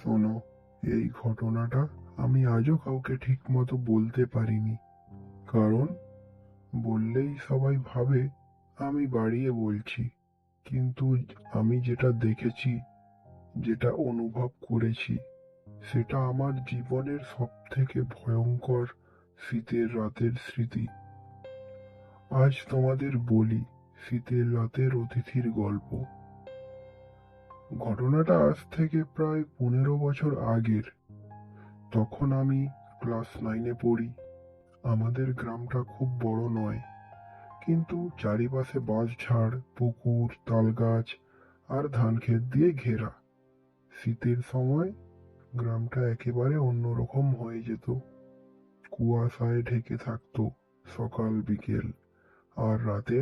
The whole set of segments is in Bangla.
শোনো, এই ঘটনাটা আমি আজও কাউকে ঠিক মতো বলতে পারিনি। কারণ বললেই সবাই ভাবে আমি বাড়িয়ে বলছি। কিন্তু আমি যেটা দেখেছি, যেটা অনুভব করেছি, সেটা আমার জীবনের সবথেকে ভয়ঙ্কর শীতের রাতের স্মৃতি। আজ তোমাদের বলি শীতের রাতের অতিথির গল্প। ঘটনাটা আজ থেকে প্রায় 15 বছর আগের। তখন আমি ক্লাস 9-এ পড়ি। আমাদের গ্রামটা খুব বড় নয়, কিন্তু চারিপাশে বাঁশঝাড়, পুকুর, তালগাছ আর ধান ক্ষেত দিয়ে ঘেরা। শীতের সময় গ্রামটা একেবারে অন্যরকম হয়ে যেত। কুয়াশায় ঢেকে থাকতো সকাল বিকেল, আর রাতে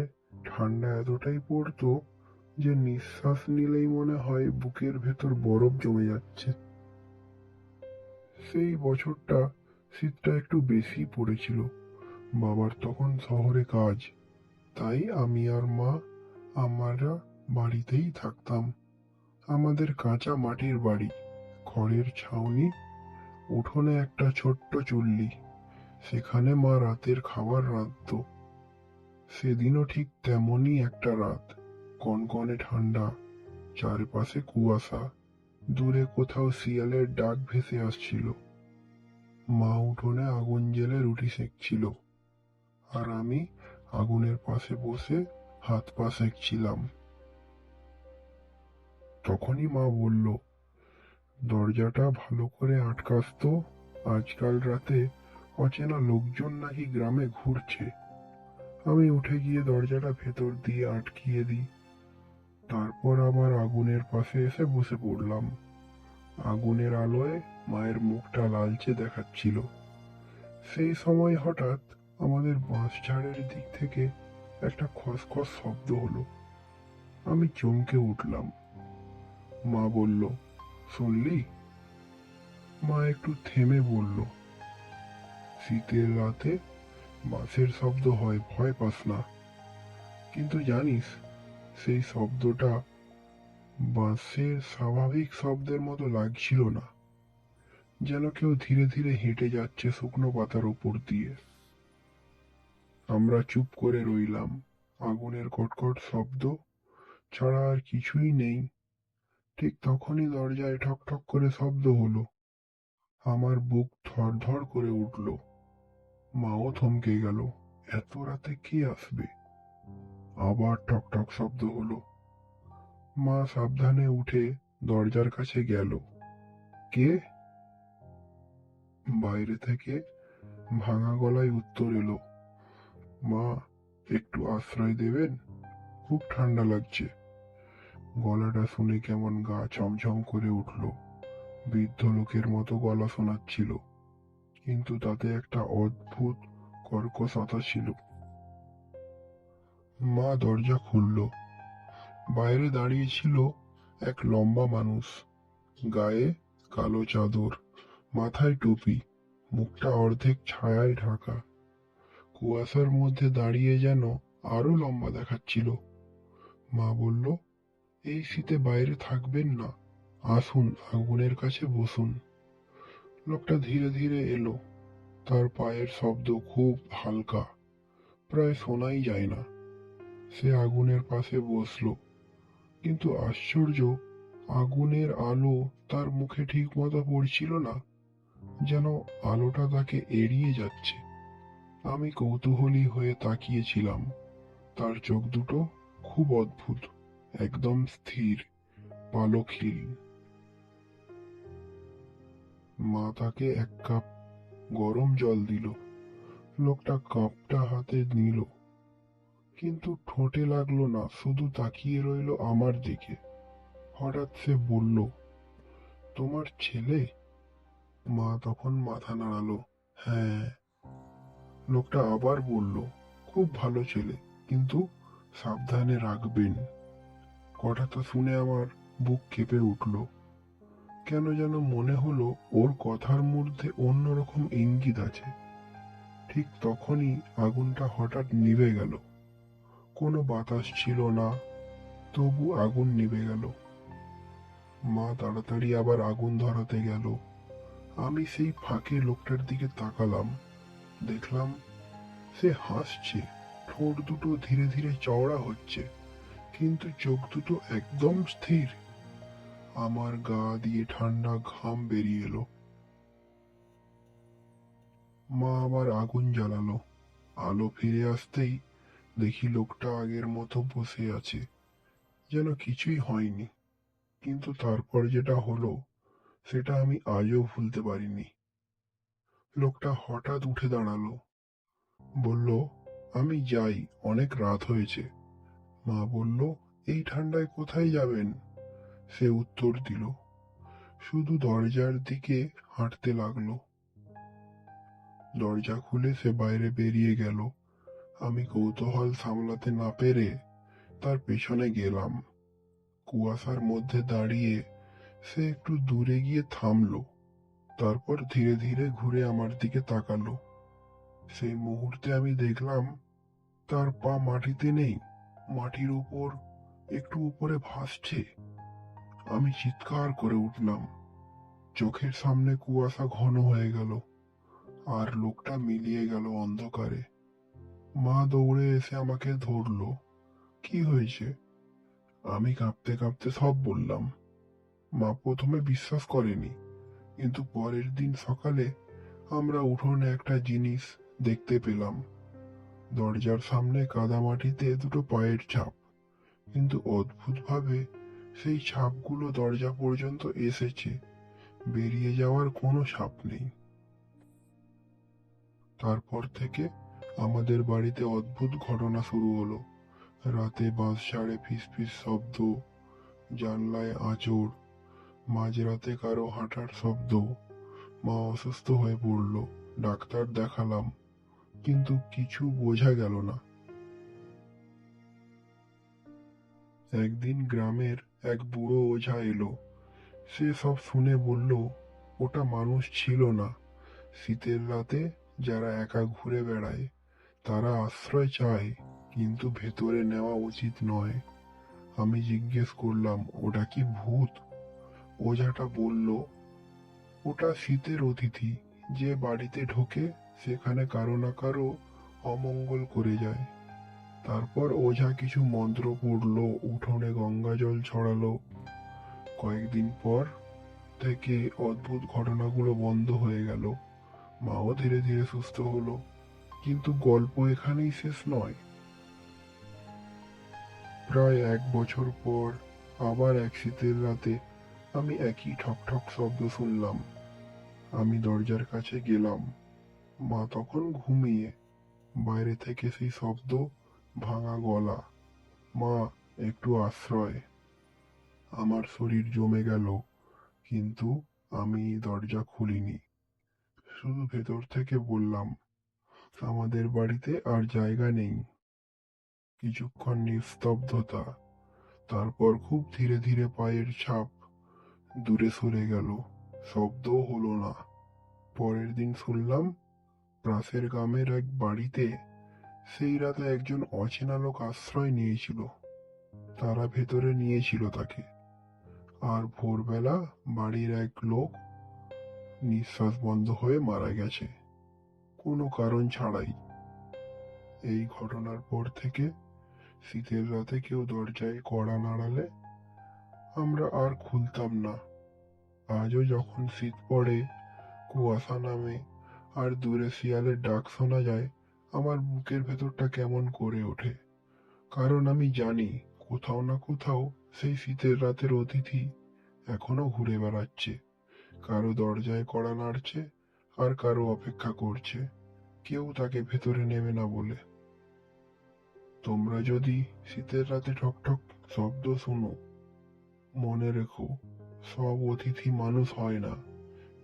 ঠান্ডা এতটাই পড়তো যে নিঃশ্বাস নিলেই মনে হয় বুকের ভেতর বরফ জমে যাচ্ছে। সেই বছরটা শীতটা একটু বেশি পড়েছিল। বাবার তখন শহরে কাজ, তাই আমি আর মা আমরা বাড়িতেই থাকতাম। আমাদের কাঁচা মাটির বাড়ি, খড়ের ছাউনি, উঠোনে একটা ছোট্ট চুল্লি। সেখানে মা রাতের খাবার রাঁধত। সেদিনও ঠিক তেমনই একটা রাত। কনকনে ঠান্ডা, চারপাশে কুয়াশা, দূরে কোথাও শিয়ালের ডাক ভেসে আসছিল। মা উঠোনে আগুন জ্বেলে রুটি সেঁকছিল, আর আমি আগুনের পাশে বসে হাত পা সেঁকছিলাম। তখনই মা বলল, দরজাটা ভালো করে আটকাস তো, আজকাল রাতে অচেনা লোকজন নাকি গ্রামে ঘুরছে। আমি উঠে গিয়ে দরজাটা ভেতর দিয়ে আটকিয়ে দিই। তারপর আবার আগুনের পাশে এসে বসে পড়লাম। আগুনের আলোয় মায়ের মুখটা লালচে দেখাচ্ছিল। সেই সময় হঠাৎ আমাদের বাঁশঝাড়ের দিক থেকে একটা খসখস শব্দ হলো। আমি চমকে উঠলাম। মা বলল, শুনলি? মা একটু থেমে বলল, শীতের রাতে বাঁশের শব্দ হয়, ভয় পাস না। কিন্তু জানিস, সেই শব্দটা বাঁশের স্বাভাবিক শব্দের মতো লাগছিল না। যেন কেউ ধীরে ধীরে হেঁটে যাচ্ছে শুকনো পাতার উপর দিয়ে। আমরা চুপ করে রইলাম। আগুনের কটকট শব্দ ছাড়া আর কিছুই নেই। ঠিক তখনই দরজায় ঠক ঠক করে শব্দ হলো। আমার বুক ধড় করে উঠল। মাও থমকে গেল। এত রাতে কে আসবে? আবার ঠক ঠক শব্দ হলো। মা সাবধানে উঠে দরজার কাছে গেল। কে? বাইরে থেকে ভাঙা গলায় উত্তর এলো, মা, একটু আশ্রয় দেবেন? খুব ঠান্ডা লাগছে। গলাটা শুনে কেমন গা ছমছম করে উঠল। বৃদ্ধ লোকের মতো গলা শোনাচ্ছিল, কিন্তু তাতে একটা অদ্ভুত কর্কশতা ছিল। মা দরজা খুলল। বাইরে দাঁড়িয়ে ছিল এক লম্বা মানুষ, গায়ে কালো চাদর, মাথায় টুপি, মুখটা অর্ধেক ছায়ায় ঢাকা। কুয়াশার মধ্যে দাঁড়িয়ে যেন আরো লম্বা দেখাচ্ছিল। মা বলল, এই শীতে বাইরে থাকবেন না, আসুন আগুনের কাছে বসুন। লোকটা ধীরে ধীরে এলো। তার পায়ের শব্দ খুব হালকা, প্রায় শোনাই যায় না। সে আগুনের পাশে বসলো, কিন্তু আশ্চর্য, আগুনের আলো তার মুখে ঠিক মতো পড়ছিল না, যেন আলোটা তাকে এড়িয়ে যাচ্ছে। আমি কৌতূহলী হয়ে তাকিয়েছিলাম। তার চোখ দুটো খুব অদ্ভুত, একদম স্থির, পালকহীন। মা তাকে এক কাপ গরম জল দিল। লোকটা কাপটা হাতে নিল, কিন্তু ঠোঁটে লাগলো না, শুধু তাকিয়ে রইল আমার দিকে। হঠাৎ সে বলল, তোমার ছেলে? মা তখন মাথা নাড়ালো, হ্যাঁ। লোকটা আবার বলল, খুব ভালো ছেলে, কিন্তু সাবধানে রাখবেন। কথাটা শুনে আমার বুক কেঁপে উঠল। কেন যেন মনে হলো ওর কথার মধ্যে অন্যরকম ইঙ্গিত আছে। ঠিক তখনই আগুনটা হঠাৎ নিভে গেল। কোনো বাতাস ছিল না, তবু আগুন নিভে গেল। মা তাড়াতাড়ি আবার আগুন ধরাতে গেল। আমি সেই ফাঁকে লোকটার দিকে তাকালাম। দেখলাম সে হাসছে, ঠোঁট দুটো ধীরে ধীরে চওড়া হচ্ছে, কিন্তু চোখ দুটো একদম স্থির। আমার গা দিয়ে ঠান্ডা ঘাম বেরিয়ে এলো। মা আবার আগুন জ্বালালো। আলো ফিরে আসতেই দেখি লোকটা আগের মতো বসে আছে, যেন কিছুই হয়নি। কিন্তু তারপর যেটা হলো সেটা আমি আজও ভুলতে পারিনি। লোকটা হঠাৎ উঠে দাঁড়ালো, বলল, আমি যাই, অনেক রাত হয়েছে। মা বলল, এই ঠান্ডায় কোথায় যাবেন? সে উত্তর দিল, শুধু দরজার দিকে হাঁটতে লাগলো। দরজা খুলে সে বাইরে বেরিয়ে গেল। আমি কৌতূহল সামলাতে না পেরে তার পেছনে গেলাম। কুয়াশার মধ্যে দাঁড়িয়ে সে একটু দূরে গিয়ে থামলো, তারপর ধীরে ধীরে ঘুরে আমার দিকে তাকালো। সেই মুহূর্তে আমি দেখলাম তার পা মাটিতে নেই, মাটির উপর একটু উপরে ভাসছে। আমি চিৎকার করে উঠলাম। চোখের সামনে কুয়াশা ঘন হয়ে গেল, আর লোকটা মিলিয়ে গেল অন্ধকারে। মা দৌড়ে এসে আমাকে ধরলো। কি হয়েছে? আমি কাঁপতে কাঁপতে সব বললাম। মা প্রথমে বিশ্বাস করেনি, কিন্তু পরের দিন সকালে আমরা উঠোনে একটা জিনিস দেখতে পেলাম। দরজার সামনে কাদামাটিতে দুটো পায়ের ছাপ, কিন্তু অদ্ভুতভাবে সেই ছাপগুলো দরজা পর্যন্ত এসেছে, বেরিয়ে যাওয়ার কোনো ছাপ নেই। তারপর থেকে আমাদের বাড়িতে অদ্ভুত ঘটনা শুরু হলো। রাতে বাঁশঝাড়ে ফিস ফিস শব্দ, জানলায় আঁচড়, মাঝরাতে কারো হাঁটার শব্দ। মা অসুস্থ হয়ে পড়ল, ডাক্তার দেখালাম, কিন্তু কিছু বোঝা গেল না। একদিন গ্রামের এক বুড়ো ওঝা এলো। সে সব শুনে বলল, ওটা মানুষ ছিল না। শীতের রাতে যারা একা ঘুরে বেড়ায় তারা আশ্রয় চায়, কিন্তু ভেতরে নেওয়া উচিত নয়। আমি জিজ্ঞেস করলাম, ওটা কি ভূত? ওঝাটা বলল, ওটা শীতের অতিথি, যে বাড়িতে ঢোকে সেখানে কারো না কারো অমঙ্গল করে যায়। তারপর ওঝা কিছু মন্ত্র পড়লো, উঠোনে গঙ্গা জল ছড়ালো। কয়েকদিন পর থেকে অদ্ভুত ঘটনাগুলো বন্ধ হয়ে গেল। মাও ধীরে ধীরে সুস্থ হলো। কিন্তু গল্প এখানেই শেষ নয়। প্রায় 1 বছর পর আবার এক শীতের রাতে আমি একই ঠক ঠক শব্দ শুনলাম। আমি দরজার কাছে গেলাম। মা তখন ঘুমিয়ে। বাইরে থেকে সেই শব্দ, ভাঙা গলা, মা, একটু আশ্রয়। আমার শরীর জমে গেল, কিন্তু আমি দরজা খুলিনি। শুধু ভেতর থেকে বললাম, আমাদের বাড়িতে আর জায়গা নেই। কিছুক্ষণ নিস্তব্ধতা, তারপর খুব ধীরে ধীরে পায়ের ছাপ দূরে সরে গেল। শব্দও হলো না। পরের দিন শুনলাম পাশের গ্রামের এক বাড়িতে সেই রাতে একজন অচেনা লোক আশ্রয় নিয়েছিল। তারা ভেতরে নিয়েছিল তাকে। আর ভোরবেলা বাড়ির এক লোক নিঃশ্বাস বন্ধ হয়ে মারা গেছে, কোনো কারণ ছাড়াই। এই ঘটনার পর থেকে শীতের রাতে কেউ দরজায় কড়া নাড়ালে আমরা আর খুলতাম না। আজও যখন শীত পড়ে, কুয়াশা নামে, আর দূরে শিয়ালের ডাক শোনা যায়, আমার বুকের ভেতরটা কেমন করে ওঠে। কারণ আমি জানি কোথাও না কোথাও সেই শীতের রাতের অতিথি এখনো ঘুরে বেড়াচ্ছে, কারো দরজায় কড়া নাড়ছে, আর কারো অপেক্ষা করছে, কেউ তাকে ভেতরে নেবে না বলে। তোমরা যদি শীতের রাতে ঠক ঠক শব্দ শোনো, মনে রেখো, সব অতিথি মানুষ হয় না।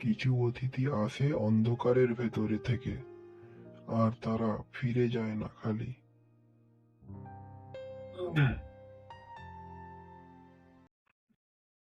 কিছু অতিথি আসে অন্ধকারের ভেতরে থেকে, আর তারা ফিরে যায় না খালি।